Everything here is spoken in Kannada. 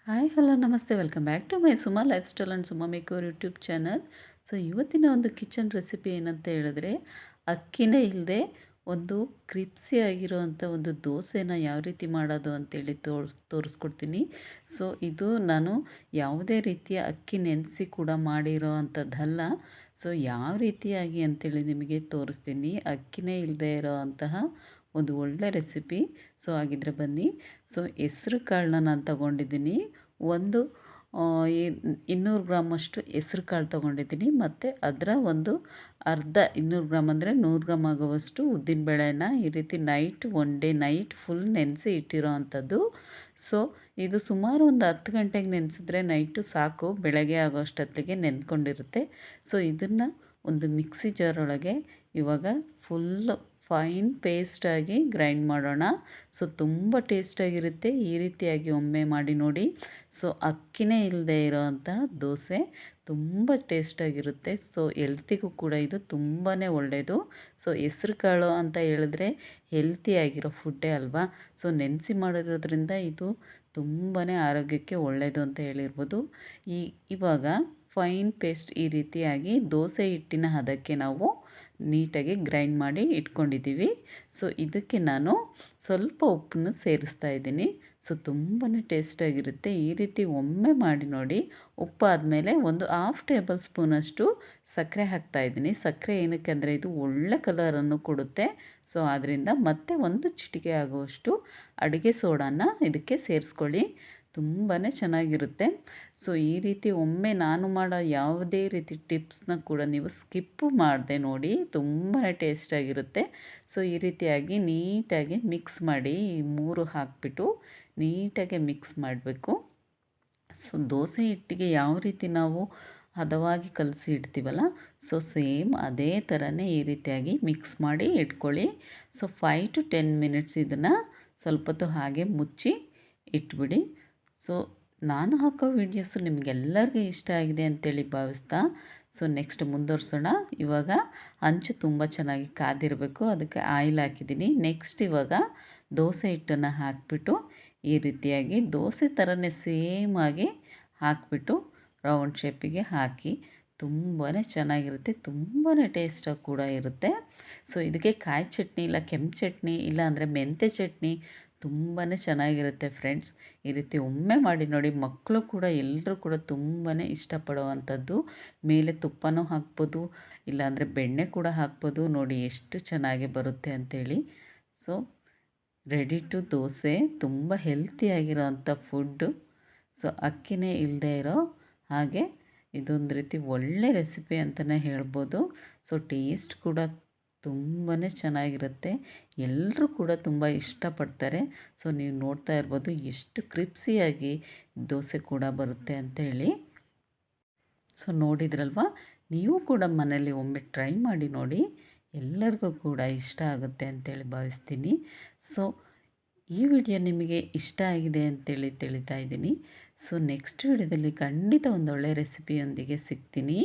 ಹಾಯ್ ಹಲೋ ನಮಸ್ತೆ welcome back to my Suma lifestyle and Suma makeover YouTube channel. So ಇವತ್ತಿನ ಒಂದು ಕಿಚನ್ ರೆಸಿಪಿ ಏನಂತ ಹೇಳಿದ್ರೆ, ಅಕ್ಕಿನೇ ಇಲ್ಲದೆ ಒಂದು ಕ್ರಿಪ್ಸಿ ಆಗಿರೋವಂಥ ಒಂದು ದೋಸೆನ ಯಾವ ರೀತಿ ಮಾಡೋದು ಅಂತೇಳಿ ತೋರಿಸ್ಕೊಡ್ತೀನಿ. ಸೊ ಇದು ನಾನು ಯಾವುದೇ ರೀತಿಯ ಅಕ್ಕಿ ನೆನೆಸಿ ಕೂಡ ಮಾಡಿರೋ ಅಂಥದ್ದಲ್ಲ. ಸೊ ಯಾವ ರೀತಿಯಾಗಿ ಅಂತೇಳಿ ನಿಮಗೆ ತೋರಿಸ್ತೀನಿ. ಅಕ್ಕಿನೇ ಇಲ್ಲದೆ ಇರೋ ಅಂತಹ ಒಂದು ಒಳ್ಳೆ ರೆಸಿಪಿ. ಸೊ ಹಾಗಿದ್ರೆ ಬನ್ನಿ. ಸೊ ಹೆಸ್ರು ಕಾಳನ್ನ ನಾನು ತಗೊಂಡಿದ್ದೀನಿ. ಒಂದು ಆ, ಈ 200 ಗ್ರಾಮಷ್ಟು ಹೆಸ್ರು ಕಾಳು ತೊಗೊಂಡಿದ್ದೀನಿ. ಮತ್ತು ಅದರ ಒಂದು ಅರ್ಧ 200 ಗ್ರಾಮ್ ಅಂದರೆ 100 ಗ್ರಾಮ್ ಆಗುವಷ್ಟು ಉದ್ದಿನಬೇಳೆನ ಈ ರೀತಿ ಒನ್ ಡೇ ನೈಟ್ ಫುಲ್ ನೆನೆಸಿ ಇಟ್ಟಿರೋ ಅಂಥದ್ದು. ಸೊ ಇದು ಸುಮಾರು ಒಂದು 10 ಗಂಟೆಗೆ ನೆನೆಸಿದ್ರೆ ನೈಟು ಸಾಕು, ಬೆಳಗ್ಗೆ ಆಗೋ ಅಷ್ಟೊತ್ತಿಗೆ ನೆಂದ್ಕೊಂಡಿರುತ್ತೆ. ಸೊ ಇದನ್ನು ಒಂದು ಮಿಕ್ಸಿ ಜಾರ್ ಒಳಗೆ ಇವಾಗ ಫುಲ್ಲು ಫೈನ್ ಪೇಸ್ಟಾಗಿ ಗ್ರೈಂಡ್ ಮಾಡೋಣ. ಸೊ ತುಂಬ ಟೇಸ್ಟಾಗಿರುತ್ತೆ. ಈ ರೀತಿಯಾಗಿ ಒಮ್ಮೆ ಮಾಡಿ ನೋಡಿ. ಸೊ ಅಕ್ಕಿನೇ ಇಲ್ಲದೆ ಇರೋವಂಥ ದೋಸೆ ತುಂಬ ಟೇಸ್ಟಾಗಿರುತ್ತೆ. ಸೊ ಎಲ್ತಿಗೂ ಕೂಡ ಇದು ತುಂಬಾ ಒಳ್ಳೆಯದು. ಸೊ ಹೆಸ್ರು ಕಾಳು ಅಂತ ಹೇಳಿದ್ರೆ ಹೆಲ್ತಿಯಾಗಿರೋ ಫುಡ್ಡೇ ಅಲ್ವಾ. ಸೊ ನೆನೆಸಿ ಮಾಡಿರೋದ್ರಿಂದ ಇದು ತುಂಬಾ ಆರೋಗ್ಯಕ್ಕೆ ಒಳ್ಳೆಯದು ಅಂತ ಹೇಳಿರ್ಬೋದು. ಇವಾಗ ಫೈನ್ ಪೇಸ್ಟ್ ಈ ರೀತಿಯಾಗಿ ದೋಸೆ ಹಿಟ್ಟಿನ ಹದಕ್ಕೆ ನಾವು ನೀಟಾಗಿ ಗ್ರೈಂಡ್ ಮಾಡಿ ಇಟ್ಕೊಂಡಿದ್ದೀವಿ. ಸೊ ಇದಕ್ಕೆ ನಾನು ಸ್ವಲ್ಪ ಉಪ್ಪನ್ನು ಸೇರಿಸ್ತಾ ಇದ್ದೀನಿ. ಸೊ ತುಂಬಾ ಟೇಸ್ಟಾಗಿರುತ್ತೆ. ಈ ರೀತಿ ಒಮ್ಮೆ ಮಾಡಿ ನೋಡಿ. ಉಪ್ಪಾದಮೇಲೆ ಒಂದು 1/2 ಟೇಬಲ್ ಸ್ಪೂನಷ್ಟು ಸಕ್ಕರೆ ಹಾಕ್ತಾಯಿದ್ದೀನಿ. ಸಕ್ಕರೆ ಏನಕ್ಕೆ ಅಂದರೆ ಇದು ಒಳ್ಳೆ ಕಲರನ್ನು ಕೊಡುತ್ತೆ. ಸೊ ಆದ್ದರಿಂದ ಮತ್ತೆ ಒಂದು ಚಿಟಿಕೆ ಆಗುವಷ್ಟು ಅಡುಗೆ ಸೋಡಾನ ಇದಕ್ಕೆ ಸೇರಿಸ್ಕೊಳ್ಳಿ. ತುಂಬಾ ಚೆನ್ನಾಗಿರುತ್ತೆ. ಸೊ ಈ ರೀತಿ ಒಮ್ಮೆ ನಾನು ಮಾಡೋ ಯಾವುದೇ ರೀತಿ ಟಿಪ್ಸ್ನ ಕೂಡ ನೀವು ಸ್ಕಿಪ್ಪು ಮಾಡದೆ ನೋಡಿ. ತುಂಬಾ ಟೇಸ್ಟಾಗಿರುತ್ತೆ. ಸೊ ಈ ರೀತಿಯಾಗಿ ನೀಟಾಗಿ ಮಿಕ್ಸ್ ಮಾಡಿ, ಈ 3 ಹಾಕಿಬಿಟ್ಟು ನೀಟಾಗಿ ಮಿಕ್ಸ್ ಮಾಡಬೇಕು. ಸೊ ದೋಸೆ ಹಿಟ್ಟಿಗೆ ಯಾವ ರೀತಿ ನಾವು ಹದವಾಗಿ ಕಲಸಿ ಇಡ್ತೀವಲ್ಲ, ಸೊ ಸೇಮ್ ಅದೇ ಥರನೇ ಈ ರೀತಿಯಾಗಿ ಮಿಕ್ಸ್ ಮಾಡಿ ಇಟ್ಕೊಳ್ಳಿ. ಸೊ 5 to 10 ಮಿನಿಟ್ಸ್ ಇದನ್ನು ಸ್ವಲ್ಪ ಹೊತ್ತು ಹಾಗೆ ಮುಚ್ಚಿ ಇಟ್ಬಿಡಿ. ಸೊ ನಾನು ಹಾಕೋ ವೀಡಿಯೋಸು ನಿಮಗೆಲ್ಲರಿಗೂ ಇಷ್ಟ ಆಗಿದೆ ಅಂತೇಳಿ ಭಾವಿಸ್ತಾ, ಸೊ ನೆಕ್ಸ್ಟ್ ಮುಂದುವರ್ಸೋಣ. ಇವಾಗ ಹಂಚು ತುಂಬ ಚೆನ್ನಾಗಿ ಕಾದಿರಬೇಕು, ಅದಕ್ಕೆ ಆಯಿಲ್ ಹಾಕಿದ್ದೀನಿ. ನೆಕ್ಸ್ಟ್ ಇವಾಗ ದೋಸೆ ಹಿಟ್ಟನ್ನು ಹಾಕಿಬಿಟ್ಟು ಈ ರೀತಿಯಾಗಿ ದೋಸೆ ಥರನೇ ಸೇಮಾಗಿ ಹಾಕಿಬಿಟ್ಟು ರೌಂಡ್ ಶೇಪಿಗೆ ಹಾಕಿ ತುಂಬಾ ಚೆನ್ನಾಗಿರುತ್ತೆ. ತುಂಬಾ ಟೇಸ್ಟಾಗಿ ಕೂಡ ಇರುತ್ತೆ. ಸೊ ಇದಕ್ಕೆ ಕಾಯಿ ಚಟ್ನಿ ಇಲ್ಲ ಕೆಂಪು ಚಟ್ನಿ ಇಲ್ಲ ಅಂದರೆ ಮೆಂತ್ಯ ಚಟ್ನಿ ತುಂಬಾ ಚೆನ್ನಾಗಿರುತ್ತೆ ಫ್ರೆಂಡ್ಸ್. ಈ ರೀತಿ ಒಮ್ಮೆ ಮಾಡಿ ನೋಡಿ. ಮಕ್ಕಳು ಕೂಡ ಎಲ್ಲರೂ ಕೂಡ ತುಂಬಾ ಇಷ್ಟಪಡುವಂಥದ್ದು. ಮೇಲೆ ತುಪ್ಪನೂ ಹಾಕ್ಬೋದು, ಇಲ್ಲಾಂದರೆ ಬೆಣ್ಣೆ ಕೂಡ ಹಾಕ್ಬೋದು. ನೋಡಿ ಎಷ್ಟು ಚೆನ್ನಾಗಿ ಬರುತ್ತೆ ಅಂಥೇಳಿ. ಸೊ ರೆಡಿ ಟು ದೋಸೆ ತುಂಬ ಹೆಲ್ತಿಯಾಗಿರೋವಂಥ ಫುಡ್ಡು. ಸೊ ಅಕ್ಕಿನೇ ಇಲ್ಲದೆ ಇರೋ ಹಾಗೆ ಇದೊಂದು ರೀತಿ ಒಳ್ಳೆ ರೆಸಿಪಿ ಅಂತಲೇ ಹೇಳ್ಬೋದು. ಸೊ ಟೇಸ್ಟ್ ಕೂಡ ತುಂಬಾ ಚೆನ್ನಾಗಿರುತ್ತೆ. ಎಲ್ಲರೂ ಕೂಡ ತುಂಬ ಇಷ್ಟಪಡ್ತಾರೆ. ಸೊ ನೀವು ನೋಡ್ತಾ ಇರ್ಬೋದು ಎಷ್ಟು ಕ್ರಿಪ್ಸಿಯಾಗಿ ದೋಸೆ ಕೂಡ ಬರುತ್ತೆ ಅಂಥೇಳಿ. ಸೊ ನೋಡಿದ್ರಲ್ವ, ನೀವು ಕೂಡ ಮನೇಲಿ ಒಮ್ಮೆ ಟ್ರೈ ಮಾಡಿ ನೋಡಿ. ಎಲ್ಲರಿಗೂ ಕೂಡ ಇಷ್ಟ ಆಗುತ್ತೆ ಅಂತೇಳಿ ಭಾವಿಸ್ತೀನಿ. ಸೊ ಈ ವಿಡಿಯೋ ನಿಮಗೆ ಇಷ್ಟ ಆಗಿದೆ ಅಂತೇಳಿ ತಿಳಿತಾ ಇದ್ದೀನಿ. ಸೊ ನೆಕ್ಸ್ಟ್ ವಿಡಿಯೋದಲ್ಲಿ ಖಂಡಿತ ಒಂದೊಳ್ಳೆ ರೆಸಿಪಿಯೊಂದಿಗೆ ಸಿಗ್ತೀನಿ.